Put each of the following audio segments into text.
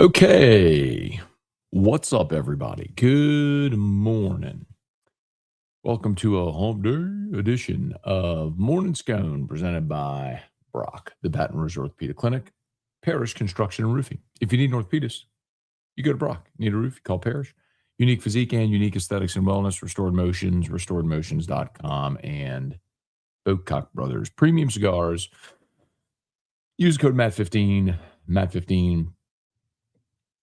Okay. What's up, everybody? Good morning. Welcome to a hump day edition of Morning Scone presented by Brock, the Baton Rouge Orthopedic Clinic, Parish Construction and Roofing. If you need an orthopedist, you go to Brock. Need a roof, you call Parish. Unique physique and unique aesthetics and wellness, Restored Motions, restoredmotions.com, and Oakcock Brothers Premium Cigars. Use code MAT15, MAT15,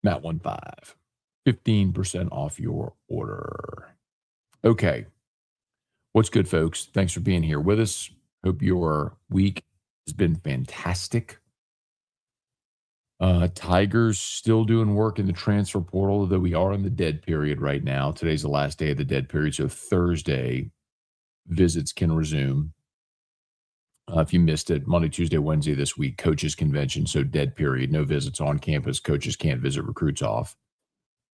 MAT15. 15% off your order. Okay. What's good, folks? Thanks for being here with us. Hope your week has been fantastic. Tigers still doing work in the transfer portal, although we are in the dead period right now. Today's the last day of the dead period, so Thursday visits can resume. If you missed it, Monday, Tuesday, Wednesday this week, coaches convention, so dead period, no visits on campus. Coaches can't visit recruits off.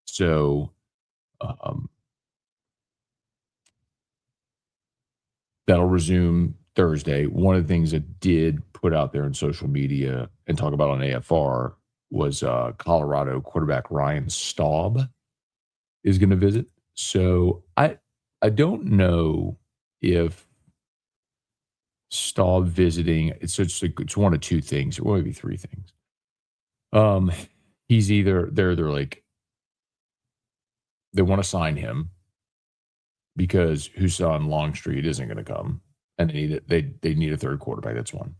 So that'll resume Thursday. One of the things that did put out there in social media and talk about on AFR was Colorado quarterback Ryan Staub is going to visit. So I don't know if Staub visiting, it's one of two things, or maybe three things. He's either they're like they want to sign him because Husan Longstreet isn't going to come, and they need a third quarterback. That's one.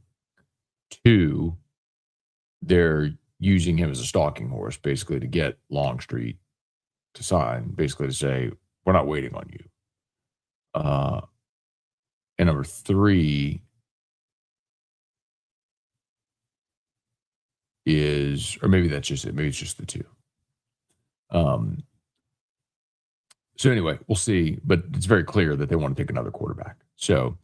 Two, they're using him as a stalking horse, basically to get Longstreet to sign, basically to say we're not waiting on you. And number three is, or maybe that's just it. Maybe it's just the two. So anyway, we'll see, but it's very clear that they want to take another quarterback. So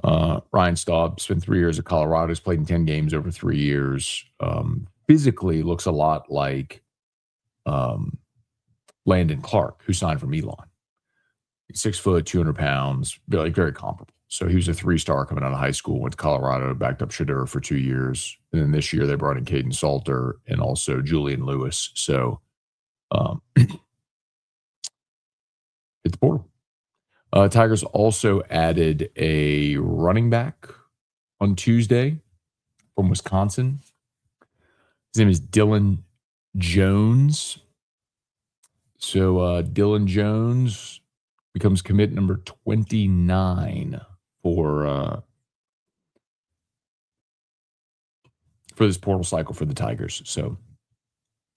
Ryan Staub spent 3 years at Colorado. He's played in 10 games over 3 years. Physically looks a lot like Landon Clark, who signed from Elon. He's 6 foot, 200 pounds, like very comparable. So he was a 3-star coming out of high school, went to Colorado, backed up Shadur for 2 years. And then this year they brought in Caden Salter and also Julian Lewis. So hit the portal. Tigers also added a running back on Tuesday from Wisconsin. His name is Dylan Jones. So Dylan Jones becomes commit number 29 for this portal cycle for the Tigers. So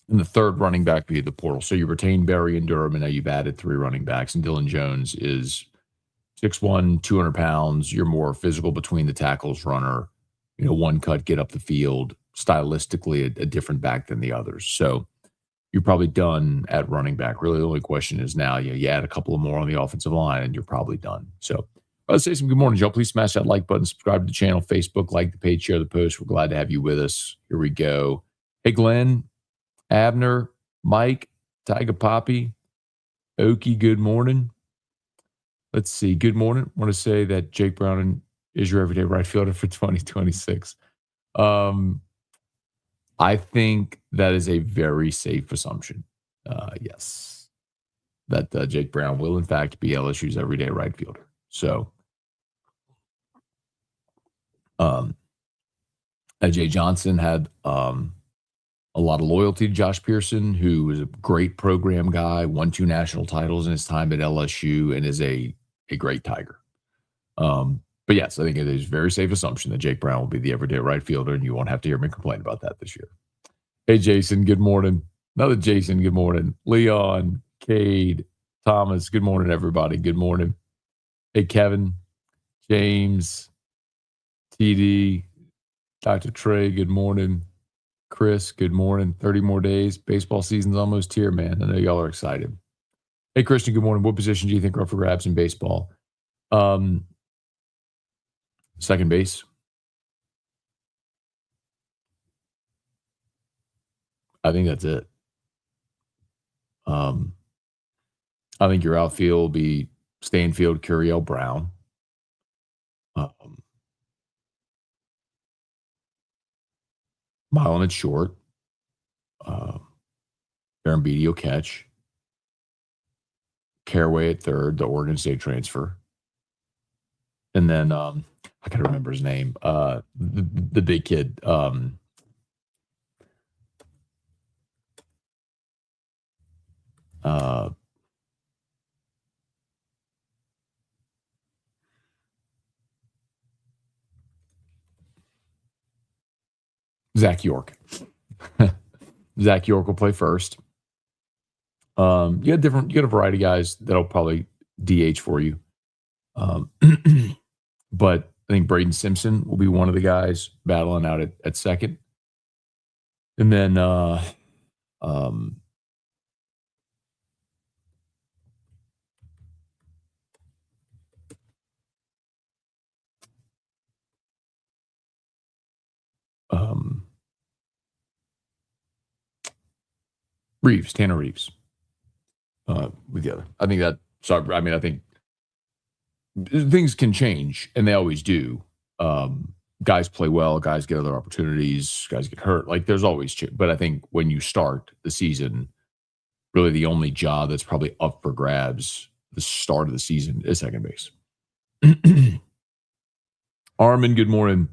and the third running back via the portal. So you retain Barry and Durham, and now you've added 3 running backs. And Dylan Jones is 6'1", 200 pounds. You're more physical between the tackles runner. One cut, get up the field. Stylistically, a different back than the others. So you're probably done at running back. Really, the only question is now you add a couple of more on the offensive line, and you're probably done. So let's say some good morning, Joe. Please smash that like button, subscribe to the channel, Facebook, like the page, share the post. We're glad to have you with us. Here we go. Hey, Glenn, Abner, Mike, Tiger Poppy, Okie, good morning. Let's see. Good morning. I want to say that Jake Brown is your everyday right fielder for 2026. I think that is a very safe assumption. Yes. That Jake Brown will, in fact, be LSU's everyday right fielder. So, Jay Johnson had a lot of loyalty to Josh Pearson, who was a great program guy, won 2 national titles in his time at LSU, and is a great Tiger. But yes, I think it is a very safe assumption that Jake Brown will be the everyday right fielder, and you won't have to hear me complain about that this year. Hey, Jason, good morning. Another Jason, good morning. Leon, Cade, Thomas, good morning, everybody. Good morning. Hey, Kevin, James, TD, Dr. Trey, good morning. Chris, good morning. 30 more days. Baseball season's almost here, man. I know y'all are excited. Hey, Christian, good morning. What position do you think are up for grabs in baseball? Second base. I think that's it. I think your outfield will be Stanfield, Curiel, Brown. Milam at short. Aaron Beatty will catch. Caraway at third, the Oregon State transfer. And then I gotta remember his name. The big kid. Zach York. Zach York will play first. You got a variety of guys that'll probably DH for you. But I think Braden Simpson will be one of the guys battling out at second. And then Tanner Reeves with the other. I think that, so I mean, I think things can change, and they always do. Guys play well, guys get other opportunities, guys get hurt. Like there's always, but I think when you start the season, really the only job that's probably up for grabs the start of the season is second base. Armin, good morning.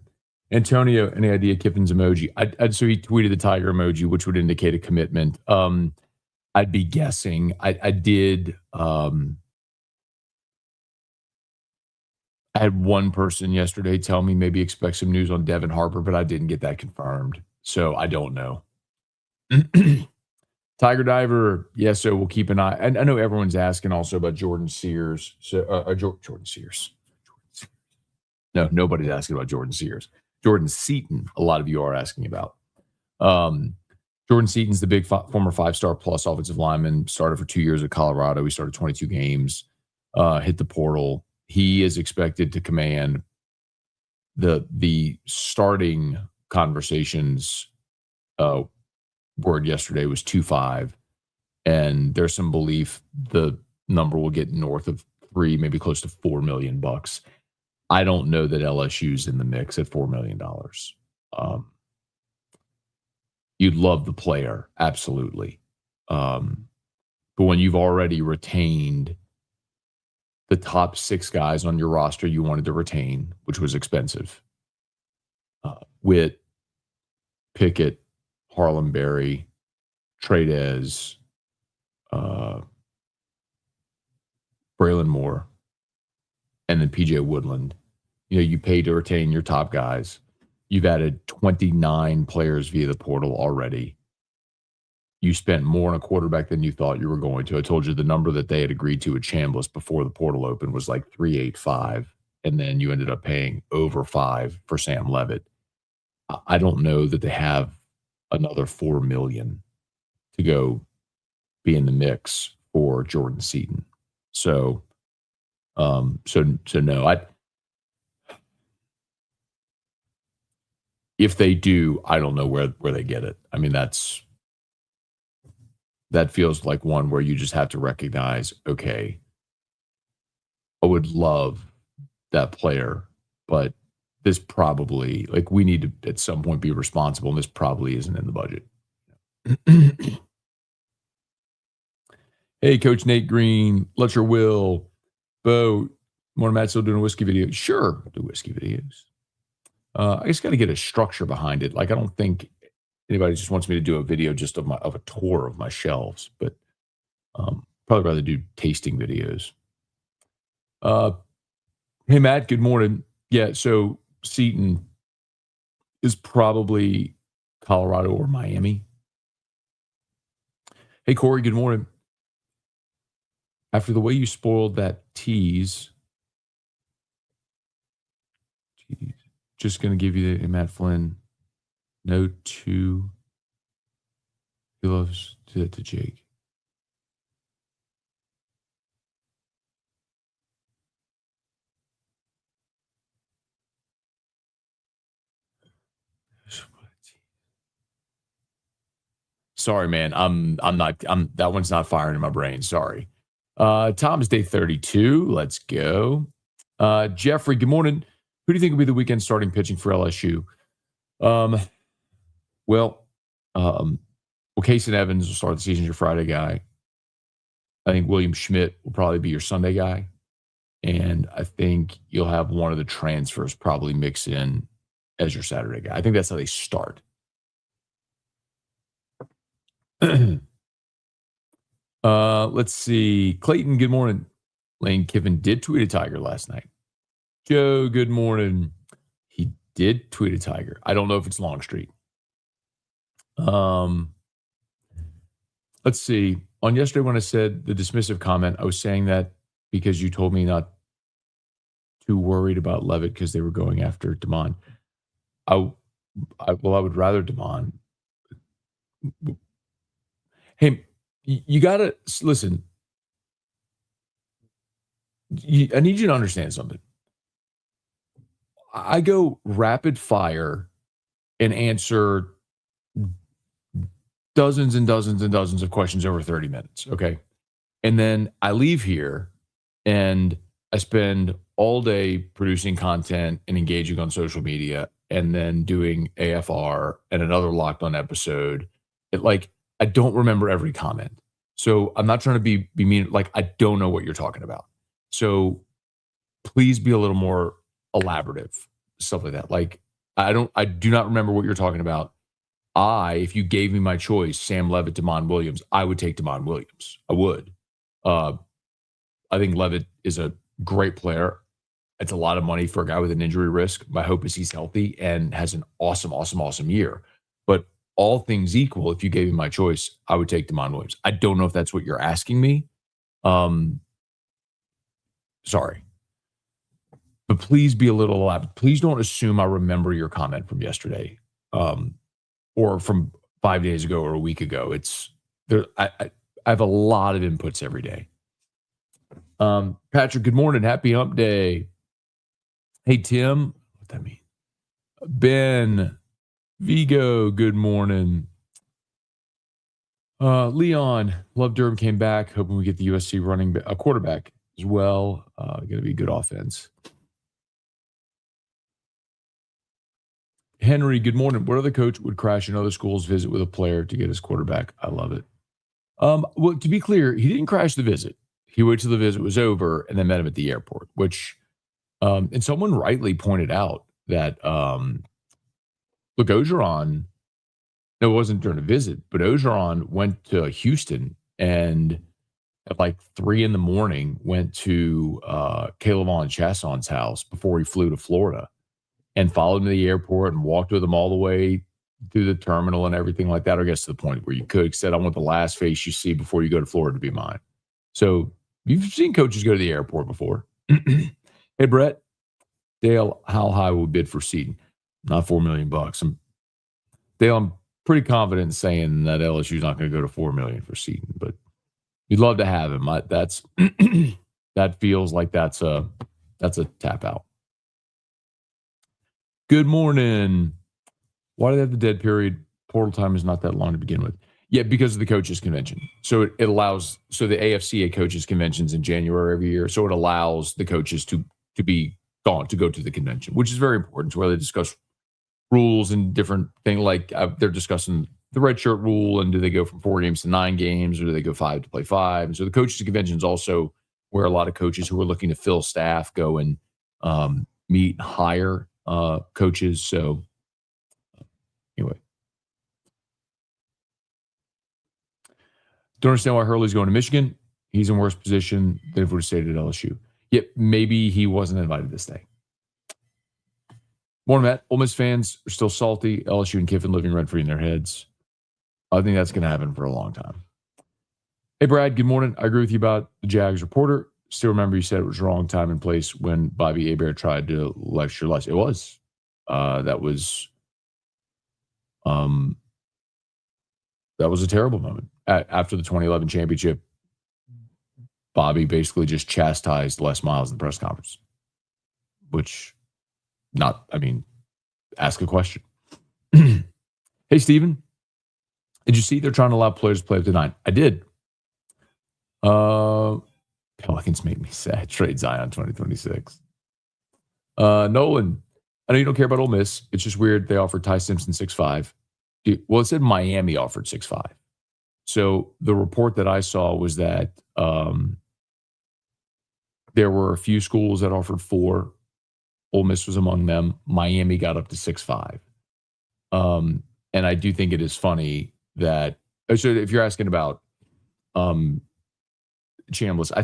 Antonio, any idea Kiffin's emoji? So he tweeted the tiger emoji, which would indicate a commitment. I'd be guessing. I did. I had one person yesterday tell me maybe expect some news on Devin Harper, but I didn't get that confirmed. So I don't know. Tiger Diver, yeah, so we'll keep an eye. I know everyone's asking also about Jordan Sears. So Jordan Sears. No, nobody's asking about Jordan Sears. Jordan Seaton, a lot of you are asking about. Jordan Seaton's the big former five-star plus offensive lineman, started for 2 years at Colorado. He started 22 games, hit the portal. He is expected to command the starting conversations. Word yesterday was 2.5, and there's some belief the number will get north of $3, maybe close to $4 million. I don't know that LSU's in the mix at $4 million. You'd love the player, absolutely. But when you've already retained the top 6 guys on your roster you wanted to retain, which was expensive, Witt, Pickett, Harlem Berry, Tradez, Braylon Moore, and then PJ Woodland. You pay to retain your top guys. You've added 29 players via the portal already. You spent more on a quarterback than you thought you were going to. I told you the number that they had agreed to at Chambliss before the portal opened was like 3.85, and then you ended up paying over 5 for Sam Levitt. I don't know that they have another $4 million to go be in the mix for Jordan Seaton. So no. If they do, I don't know where they get it. I mean, that feels like one where you just have to recognize, okay, I would love that player, but this probably, like, we need to at some point be responsible, and this probably isn't in the budget. Hey, Coach Nate Green, Letcher Will, Bo, more Matt still doing a whiskey video? Sure, I'll do whiskey videos. I just got to get a structure behind it. Like, I don't think anybody just wants me to do a video just of a tour of my shelves, but probably rather do tasting videos. Hey, Matt, good morning. Yeah, so Seaton is probably Colorado or Miami. Hey, Corey, good morning. After the way you spoiled that tease, just going to give you the Matt Flynn note to he loves to Jake. Sorry, man. I'm that one's not firing in my brain. Sorry. Tom's day 32. Let's go. Jeffrey, good morning. Who do you think will be the weekend starting pitching for LSU? Well, Casey Evans will start the season as your Friday guy. I think William Schmidt will probably be your Sunday guy. And I think you'll have one of the transfers probably mix in as your Saturday guy. I think that's how they start. Let's see. Clayton, good morning. Lane Kiffin did tweet a Tiger last night. Joe, good morning. He did tweet a Tiger. I don't know if it's Longstreet. Let's see. On yesterday when I said the dismissive comment, I was saying that because you told me not too worried about Levitt because they were going after Damon. I would rather Damon. Hey, you got to listen. I need you to understand something. I go rapid fire and answer dozens and dozens and dozens of questions over 30 minutes. Okay. And then I leave here and I spend all day producing content and engaging on social media and then doing AFR and another Locked On episode. I don't remember every comment. So I'm not trying to be mean. Like, I don't know what you're talking about. So please be a little more elaborative, stuff like that. Like, I do not remember what you're talking about. If you gave me my choice, Sam Levitt, Damon Williams, I would take Damon Williams. I would. I think Levitt is a great player. It's a lot of money for a guy with an injury risk. My hope is he's healthy and has an awesome, awesome, awesome year. But all things equal, if you gave me my choice, I would take Damon Williams. I don't know if that's what you're asking me. Sorry. But please be a little elaborate. Please don't assume I remember your comment from yesterday or from 5 days ago or a week ago. I have a lot of inputs every day. Patrick, good morning. Happy hump day. Hey, Tim. What that mean? Ben, Vigo, good morning. Leon, love Durham came back. Hoping we get the USC a quarterback as well. Going to be a good offense. Henry, good morning. What other coach would crash another school's visit with a player to get his quarterback? I love it. Well, to be clear, he didn't crash the visit. He waited till the visit was over and then met him at the airport, which, and someone rightly pointed out that, look, Ogeron, no, it wasn't during a visit, but Ogeron went to Houston and at like 3 a.m. went to Caleb Von Chasson's house before he flew to Florida and followed him to the airport and walked with him all the way through the terminal and everything like that. Or I guess to the point where you could said, I want the last face you see before you go to Florida to be mine. So you've seen coaches go to the airport before. Hey, Brett, Dale, how high will bid for Seton? Not $4 million. Dale, I'm pretty confident in saying that LSU is not going to go to $4 million for Seton, but you'd love to have him. That feels like that's a tap out. Good morning. Why do they have the dead period? Portal time is not that long to begin with. Yeah, because of the coaches convention. So it allows, so the AFCA coaches conventions in January every year. So it allows the coaches to be gone, to go to the convention, which is very important. To where they discuss rules and different things. Like they're discussing the red shirt rule, and do they go from 4 games to 9 games, or do they go 5 to play 5? And so the coaches convention is also where a lot of coaches who are looking to fill staff go and meet and hire coaches. So anyway, don't understand why Hurley's going to Michigan. He's in worse position than if we would have stayed at LSU. Yet maybe he wasn't invited to stay. Morning, Matt. Ole Miss fans are still salty. LSU and Kiffin living rent-free in their heads. I think that's going to happen for a long time. Hey, Brad, good morning. I agree with you about the Jags reporter. Still remember you said it was wrong time and place when Bobby Hebert tried to lecture less. It was. That was a terrible moment. After the 2011 championship, Bobby basically just chastised Les Miles in the press conference, which ask a question. Hey, Steven, did you see they're trying to allow players to play up to 9? I did. Pelicans make me sad. Trade Zion 2026. Nolan, I know you don't care about Ole Miss. It's just weird they offered Ty Simpson 6'5", Well, it said Miami offered 6.5. So the report that I saw was that there were a few schools that offered 4. Ole Miss was among them. Miami got up to 6.5. And I do think it is funny that so if you're asking about Chambliss, I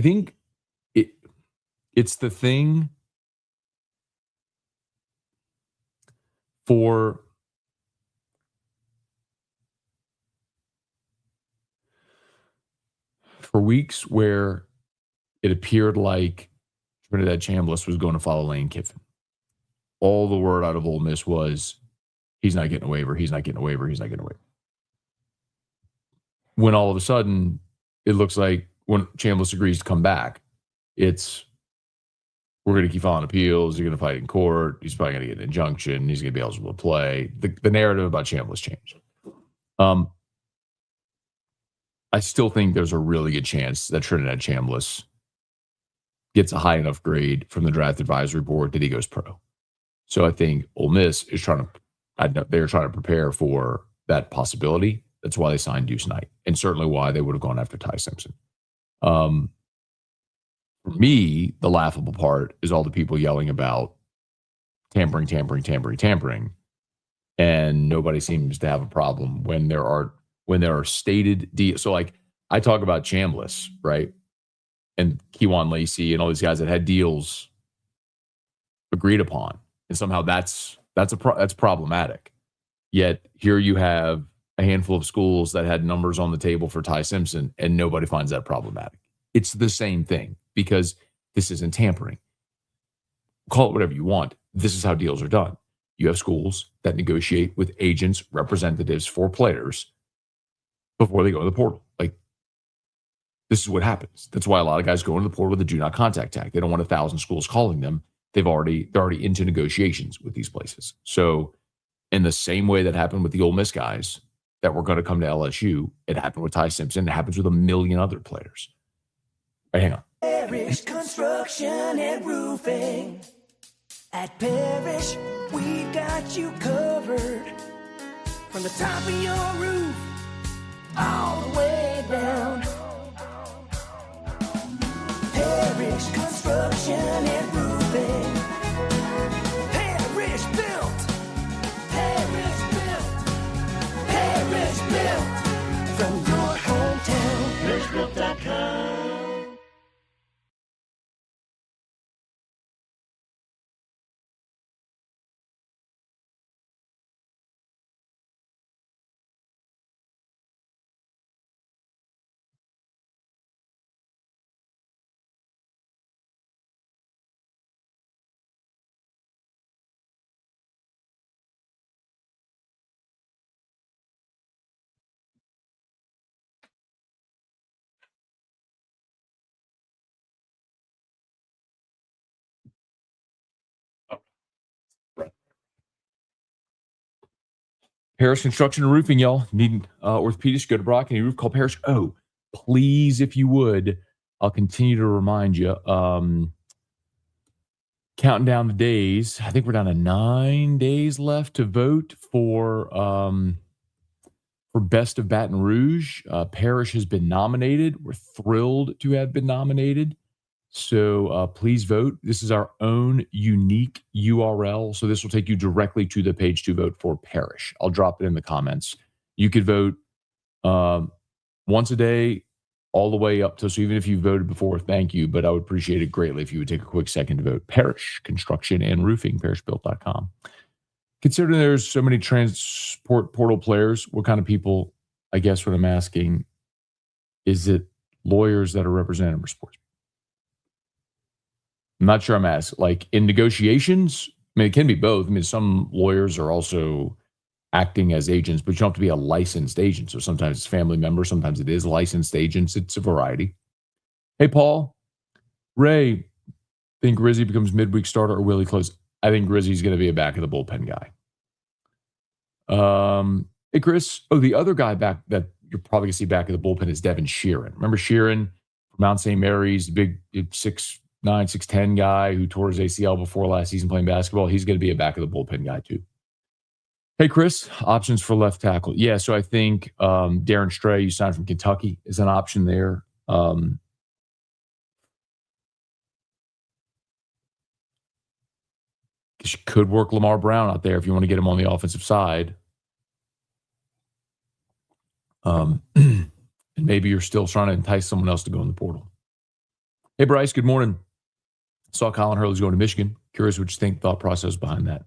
think it's the thing for weeks where it appeared like Trinidad Chambliss was going to follow Lane Kiffin. All the word out of Ole Miss was he's not getting a waiver, he's not getting a waiver, he's not getting a waiver. When all of a sudden it looks like when Chambliss agrees to come back, it's we're going to keep filing appeals. You're going to fight in court. He's probably going to get an injunction. He's going to be eligible to play. The narrative about Chambliss changed. I still think there's a really good chance that Trinidad Chambliss gets a high enough grade from the draft advisory board that he goes pro. So I think Ole Miss is they're trying to prepare for that possibility. That's why they signed Deuce Knight, and certainly why they would have gone after Ty Simpson. For me, the laughable part is all the people yelling about tampering, and nobody seems to have a problem when there are stated deals. So, like, I talk about Chambliss, right, and Kewan Lacey and all these guys that had deals agreed upon, and somehow that's problematic. Yet here you have a handful of schools that had numbers on the table for Ty Simpson, and nobody finds that problematic. It's the same thing because this isn't tampering. Call it whatever you want. This is how deals are done. You have schools that negotiate with agents, representatives for players before they go to the portal. Like, this is what happens. That's why a lot of guys go into the portal with a do not contact tag. They don't want 1,000 schools calling them. They're already into negotiations with these places. So in the same way that happened with the Ole Miss guys that were going to come to LSU, it happened with Ty Simpson. It happens with a million other players. Right, hang on. Parrish Construction and Roofing. At Parrish, we've got you covered. From the top of your roof, all the way down. Parrish Construction and Roofing. Parrish built. Parrish built. Parrish built. From your hometown. ParrishBuilt.com. Parrish Construction and Roofing, y'all. Need orthopedics, go to Brock. Any roof, call Parrish. Oh, please, if you would, I'll continue to remind you. Counting down the days. I think we're down to 9 days left to vote for Best of Baton Rouge. Parrish has been nominated. We're thrilled to have been nominated. So please vote. This is our own unique URL. So this will take you directly to the page to vote for Parrish. I'll drop it in the comments. You could vote once a day, all the way up to, so even if you voted before, thank you. But I would appreciate it greatly if you would take a quick second to vote. Parrish Construction and Roofing, ParrishBuilt.com. Considering there's so many transport portal players, what kind of people, I guess what I'm asking, is it lawyers that are representative or sports? I'm not sure I'm asked. Like in negotiations, I mean, it can be both. I mean, some lawyers are also acting as agents, but you don't have to be a licensed agent. So sometimes it's family members, sometimes it is licensed agents. It's a variety. Hey, Paul. Ray, think Rizzy becomes midweek starter or will he close? I think Rizzy's going to be a back of the bullpen guy. Hey, Chris. Oh, the other guy back that you're probably going to see back of the bullpen is Devin Sheeran. Remember Sheeran from Mount St. Mary's, big 6'9", 6'10" guy who tore his ACL before last season playing basketball? He's going to be a back of the bullpen guy too. Hey, Chris, options for left tackle. Yeah, so I think Darren Stray, you signed from Kentucky, is an option there. 'Cause you could work Lamar Brown out there if you want to get him on the offensive side. And maybe you're still trying to entice someone else to go in the portal. Hey, Bryce, good morning. Saw Colin Hurley's going to Michigan. Curious what you think, thought process behind that.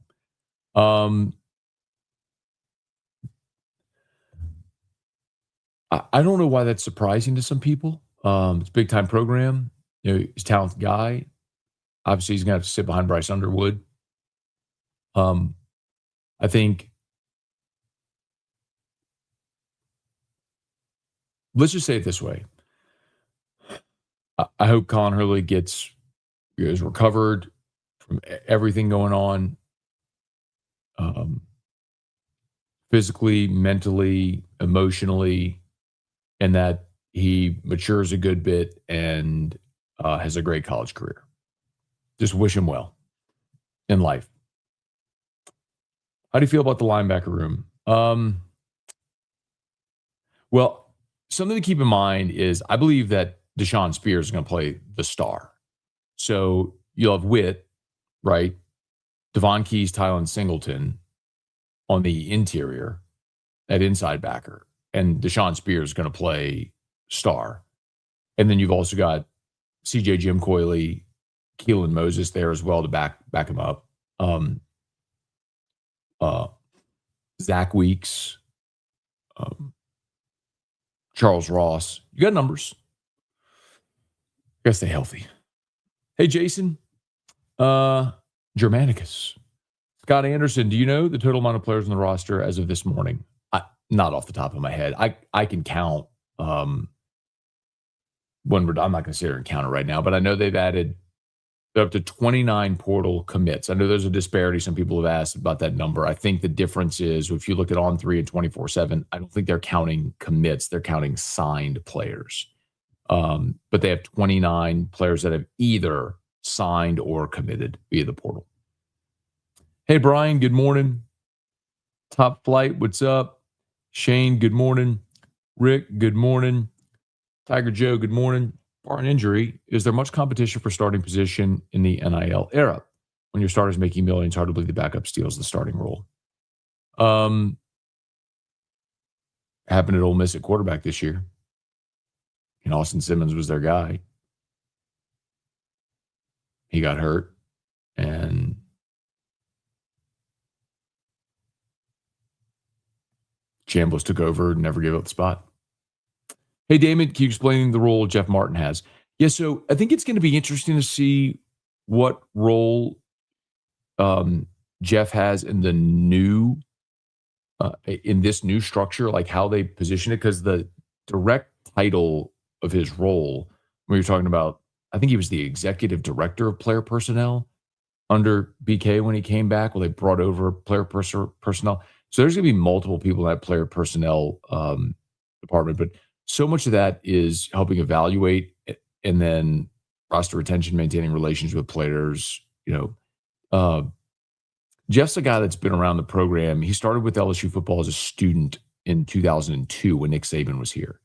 I don't know why that's surprising to some people. It's a big time program. He's a talented guy. Obviously, he's going to have to sit behind Bryce Underwood. I think, let's just say it this way. I hope Colin Hurley is recovered from everything going on, physically, mentally, emotionally, and that he matures a good bit and has a great college career. Just wish him well in life. How do you feel about the linebacker room? Well, something to keep in mind is I believe that Deshaun Spears is going to play the star. So you'll have Witt, right? Devon Keys, Tylen Singleton on the interior at inside backer. And Deshaun Spears is going to play star. And then you've also got CJ Jim Coyley, Keelan Moses there as well to back him up. Zach Weeks, Charles Ross. You got numbers. You gotta stay healthy. Hey, Jason. Germanicus. Scott Anderson, do you know the total amount of players on the roster as of this morning? Not off the top of my head. I can count. I'm not going to sit here and count it right now, but I know they're up to 29 portal commits. I know there's a disparity. Some people have asked about that number. I think the difference is if you look at On3 and 24/7, I don't think they're counting commits. They're counting signed players. But they have 29 players that have either signed or committed via the portal. Hey, Brian, good morning. Top Flight, what's up? Shane, good morning. Rick, good morning. Tiger Joe, good morning. Barring injury, is there much competition for starting position in the NIL era? When your starter's making millions, hard to believe the backup steals the starting role. Happened at Ole Miss at quarterback this year. And Austin Simmons was their guy. He got hurt. And Chambliss took over and never gave up the spot. Hey, Damon, can you explain the role Jeff Martin has? Yeah, so I think it's going to be interesting to see what role Jeff has in the new, in this new structure, like how they position it, because the direct title of his role, when you're talking about, I think he was the executive director of player personnel under BK when he came back. Well, they brought over player personnel. So there's going to be multiple people in that player personnel department, but so much of that is helping evaluate and then roster retention, maintaining relations with players. Jeff's a guy that's been around the program. He started with LSU football as a student in 2002 when Nick Saban was here.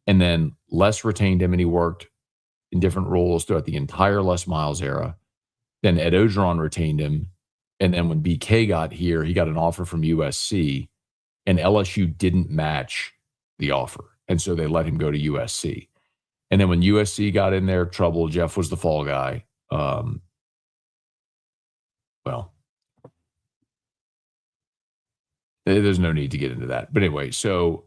And then Les retained him and he worked in different roles throughout the entire Les Miles era. Then Ed Ogeron retained him. And then when BK got here, he got an offer from USC and LSU didn't match the offer. And so they let him go to USC. And then when USC got in their trouble, Jeff was the fall guy. There's no need to get into that. But anyway, so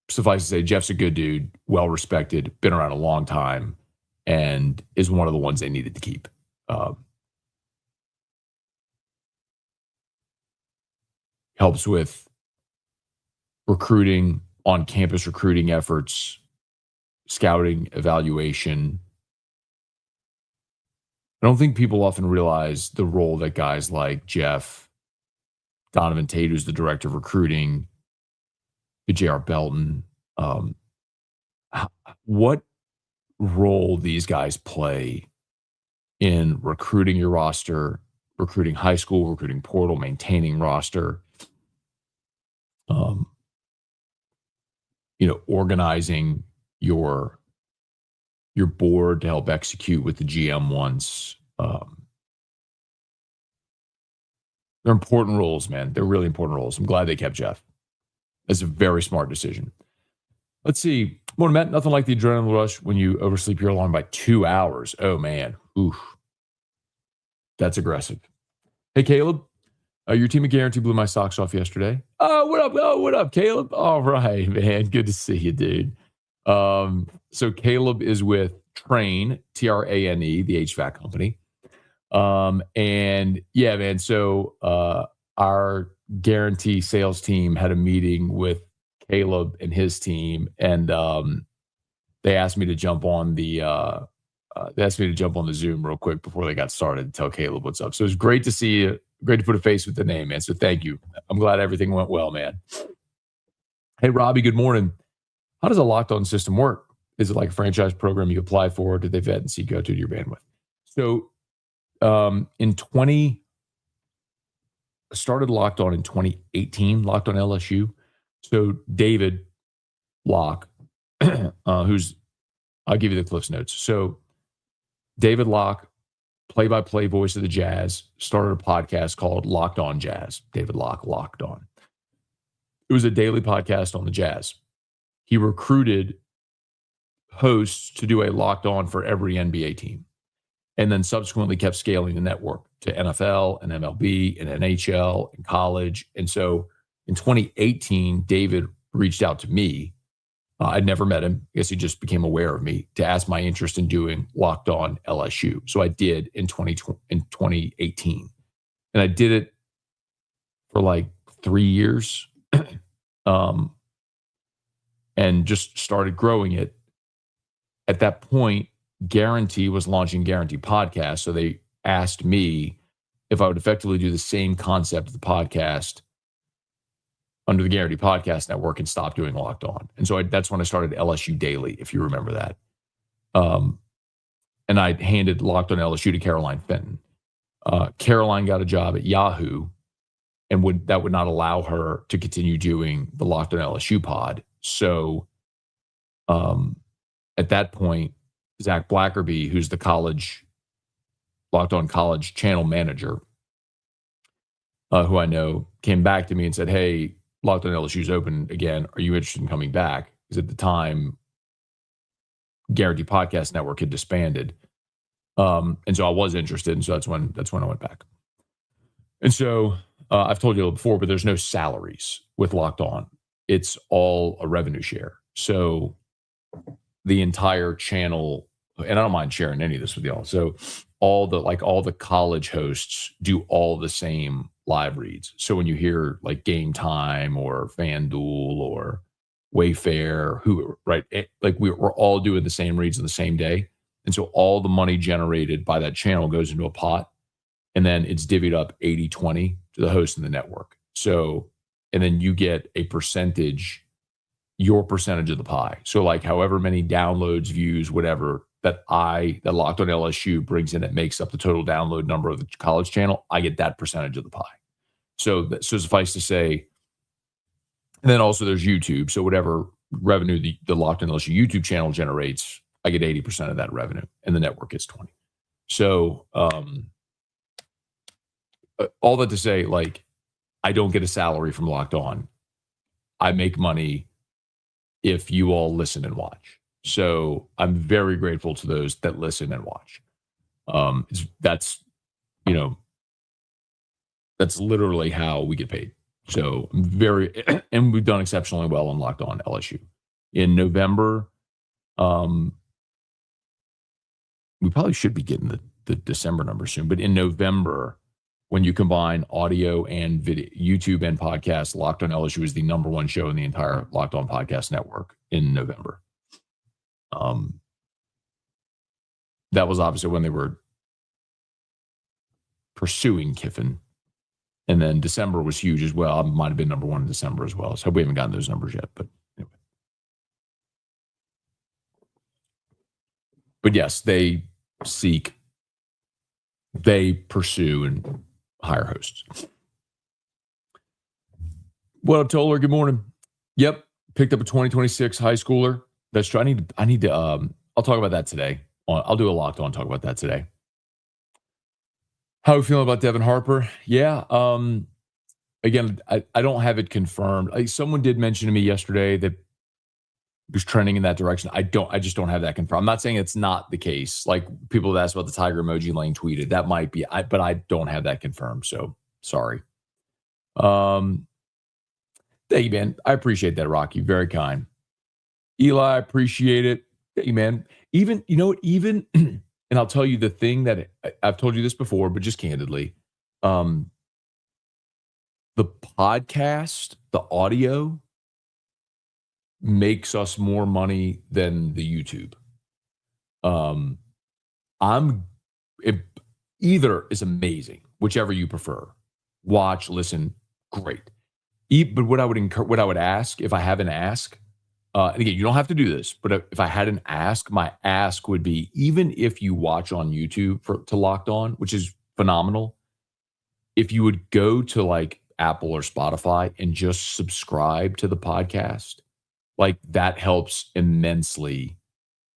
suffice to say, Jeff's a good dude, well-respected, been around a long time, and is one of the ones they needed to keep. Helps with recruiting, on-campus recruiting efforts, scouting, evaluation. I don't think people often realize the role that guys like Jeff, Donovan Tate, who's the director of recruiting, J.R. Belton, what role these guys play in recruiting your roster, recruiting high school, recruiting portal, maintaining roster, organizing your board to help execute with the GM once. They're important roles, man. They're really important roles. I'm glad they kept Jeff. That's a very smart decision. Let's see. Morning, Matt. Nothing like the adrenaline rush when you oversleep your alarm by 2 hours. Oh, man. Oof. That's aggressive. Hey, Caleb. Your team of Guarantee blew my socks off yesterday. Oh, what up? Oh, what up, Caleb? All right, man. Good to see you, dude. So Caleb is with Trane, Trane, the HVAC company. And yeah, man. So our Guarantee sales team had a meeting with Caleb and his team, and they asked me to jump on the Zoom real quick before they got started and tell Caleb what's up. So it's great to see you. Great to put a face with the name, man. So thank you. I'm glad everything went well, man. Hey, Robbie, good morning. How does a locked on system work? Is it like a franchise program you apply for? Did they vet and see go to your bandwidth? So started Locked On in 2018, Locked On LSU. So David Locke, I'll give you the Cliffs Notes. So David Locke, play-by-play voice of the Jazz, started a podcast called Locked On Jazz. David Locke, Locked On. It was a daily podcast on the Jazz. He recruited hosts to do a Locked On for every NBA team, and then subsequently kept scaling the network to NFL and MLB and NHL and college. And so in 2018, David reached out to me. I'd never met him. I guess he just became aware of me to ask my interest in doing Locked On LSU. So I did in 2018. And I did it for like 3 years and just started growing it. At that point, Guarantee was launching Guarantee Podcast. So they asked me if I would effectively do the same concept of the podcast under the Guarantee Podcast Network and stop doing Locked On. And so that's when I started LSU Daily, if you remember that. And I handed Locked On LSU to Caroline Fenton. Caroline got a job at Yahoo, and that would not allow her to continue doing the Locked On LSU pod. So at that point, Zach Blackerby, who's the Locked On College channel manager, who I know, came back to me and said, hey, Locked On LSU's open again. Are you interested in coming back? Because at the time, Guarantee Podcast Network had disbanded. And so I was interested. And so that's when I went back. And so I've told you before, but there's no salaries with Locked On. It's all a revenue share. So the entire channel, and I don't mind sharing any of this with y'all. So all the college hosts do all the same live reads. So when you hear like Game Time or FanDuel or Wayfair, we're all doing the same reads on the same day. And so all the money generated by that channel goes into a pot, and then it's divvied up 80-20 to the host and the network. So, and then you get a percentage, your percentage of the pie. So like however many downloads, views, whatever, that Locked On LSU brings in, that makes up the total download number of the college channel, I get that percentage of the pie. So suffice to say, and then also there's YouTube. So whatever revenue the Locked On LSU YouTube channel generates, I get 80% of that revenue, and the network gets 20. So all that to say, like, I don't get a salary from Locked On. I make money if you all listen and watch. So I'm very grateful to those that listen and watch. That's literally how we get paid. So and we've done exceptionally well on Locked On LSU. In November, we probably should be getting the December number soon, but in November, when you combine audio and video, YouTube and podcast, Locked On LSU is the number one show in the entire Locked On Podcast Network in November. That was obviously when they were pursuing Kiffin. And then December was huge as well. I might have been number one in December as well. So we haven't gotten those numbers yet. But anyway. But yes, they pursue, and hire hosts. What up, Toller? Good morning. Yep, picked up a 2026 high schooler. That's true. I need to. I'll talk about that today. I'll do a Locked On talk about that today. How are we feeling about Devin Harper? Yeah. Again, I don't have it confirmed. Someone did mention to me yesterday that it was trending in that direction. I just don't have that confirmed. I'm not saying it's not the case. Like people have asked about the tiger emoji Lane tweeted. That might be, but I don't have that confirmed. So sorry. Thank you, man. I appreciate that, Rocky. Very kind. Eli, I appreciate it. Thank you, man. Even, you know what, even, and I'll tell you the thing that I've told you this before, but just candidly, the podcast, the audio makes us more money than the YouTube. Either is amazing, whichever you prefer. Watch, listen, great. But what I would ask if I have an ask, and again, you don't have to do this, but if I had an ask, my ask would be, even if you watch on YouTube to Locked On, which is phenomenal, if you would go to like Apple or Spotify and just subscribe to the podcast, like that helps immensely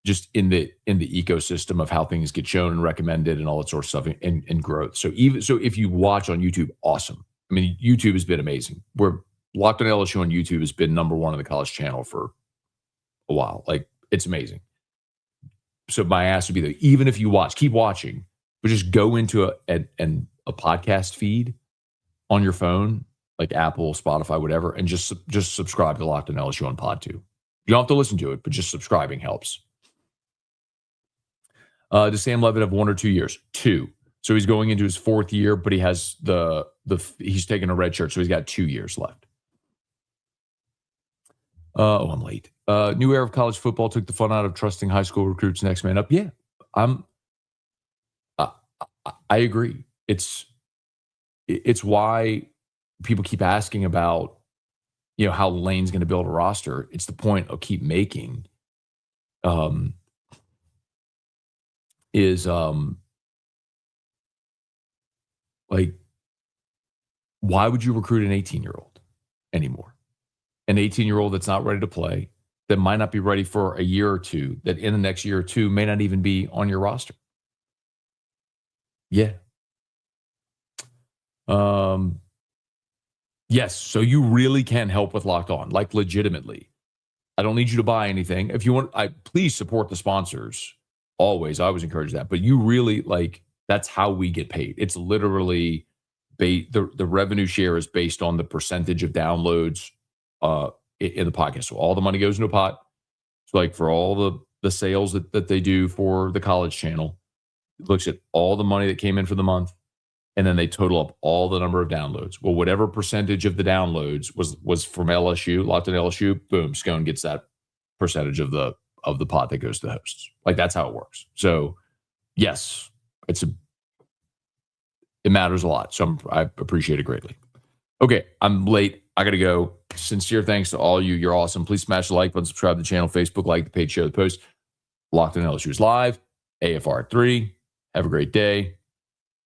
just in the ecosystem of how things get shown and recommended and all that sort of stuff and growth. So if you watch on YouTube, awesome. I mean, YouTube has been amazing. We're Locked On LSU on YouTube has been number one on the college channel for a while. Like, it's amazing. So my ask would be that even if you watch, keep watching, but just go into a podcast feed on your phone, like Apple, Spotify, whatever, and just subscribe to Locked On LSU on Pod 2. You don't have to listen to it, but just subscribing helps. Does Sam Levitt have 1 or 2 years? 2. So he's going into his 4th year, but he has he's taking a red shirt, so he's got 2 years left. I'm late. New era of college football took the fun out of trusting high school recruits next man up. Yeah, I agree. It's why people keep asking about, how Lane's going to build a roster. It's the point I'll keep making. Like, why would you recruit an 18-year-old anymore? An 18-year-old that's not ready to play, that might not be ready for a year or two, that in the next year or two may not even be on your roster. Yeah. Yes, so you really can help with Locked On, like legitimately. I don't need you to buy anything. If you want, please support the sponsors. Always, I always encourage that. But you really, that's how we get paid. It's literally the revenue share is based on the percentage of downloads in the podcast. So all the money goes into a pot. So like for all the sales that they do for the college channel, it looks at all the money that came in for the month, and then they total up all the number of downloads. Well, whatever percentage of the downloads was from LSU, Locked On LSU, boom, Scone gets that percentage of the pot that goes to the hosts. Like, that's how it works. So yes, it matters a lot. So I appreciate it greatly. Okay, I'm late. I got to go. Sincere thanks to all you. You're awesome. Please smash the like button, subscribe to the channel, Facebook, like the page, share the post. Locked On LSU is live. AFR 3. Have a great day.